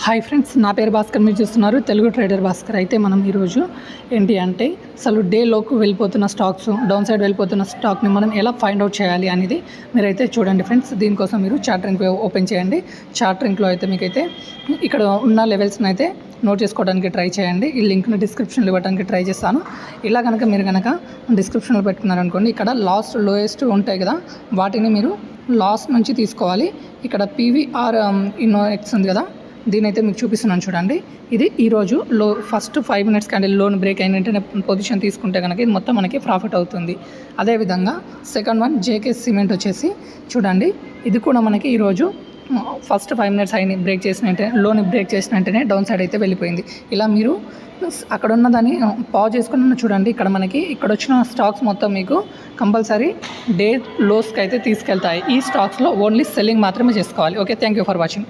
Hi friends, నా పేరు భాస్కర్. మీరు చూస్తున్నారు తెలుగు ట్రేడర్ భాస్కర్. అయితే మనం ఈరోజు ఏంటి అంటే అసలు డేలోకి వెళ్ళిపోతున్న స్టాక్స్, డౌన్ సైడ్ వెళ్ళిపోతున్న స్టాక్ని మనం ఎలా ఫైండ్ అవుట్ చేయాలి అనేది మీరైతే చూడండి ఫ్రెండ్స్. దీనికోసం మీరు చార్ట్ ఓపెన్ చేయండి. చార్ట్ అయితే మీకైతే ఇక్కడ ఉన్న లెవెల్స్ని అయితే నోట్ చేసుకోవడానికి ట్రై చేయండి. ఈ లింక్ని డిస్క్రిప్షన్లో ఇవ్వడానికి ట్రై చేస్తాను. ఇలా కనుక మీరు కనుక డిస్క్రిప్షన్లో పెట్టుకున్నారనుకోండి, ఇక్కడ లాస్ట్ లోయెస్ట్ ఉంటాయి కదా, వాటిని మీరు లాస్ట్ నుంచి తీసుకోవాలి. ఇక్కడ పీవీఆర్ ఇన్నోఎక్స్ ఉంది కదా, దీని అయితే మీకు చూపిస్తున్నాను చూడండి. ఇది ఈరోజు first 5 minutes candle loan break అయిన వెంటనే పొజిషన్ తీసుకుంటే కనుక ఇది మొత్తం మనకి ప్రాఫిట్ అవుతుంది. అదేవిధంగా సెకండ్ వన్ జేకే సిమెంట్ వచ్చేసి చూడండి, ఇది కూడా మనకి ఈరోజు ఫస్ట్ 5 minutes అయిన బ్రేక్ చేసిన వెంటనే, లోన్ బ్రేక్ చేసిన వెంటనే డౌన్ సైడ్ అయితే వెళ్ళిపోయింది. ఇలా మీరు అక్కడ ఉన్నదాన్ని పాజ్ చేసుకుని చూడండి. ఇక్కడ వచ్చిన స్టాక్స్ మొత్తం మీకు కంపల్సరీ డే లోస్కి అయితే తీసుకెళ్తాయి. ఈ స్టాక్స్లో ఓన్లీ సెల్లింగ్ మాత్రమే చేసుకోవాలి. Okay, thank you for watching.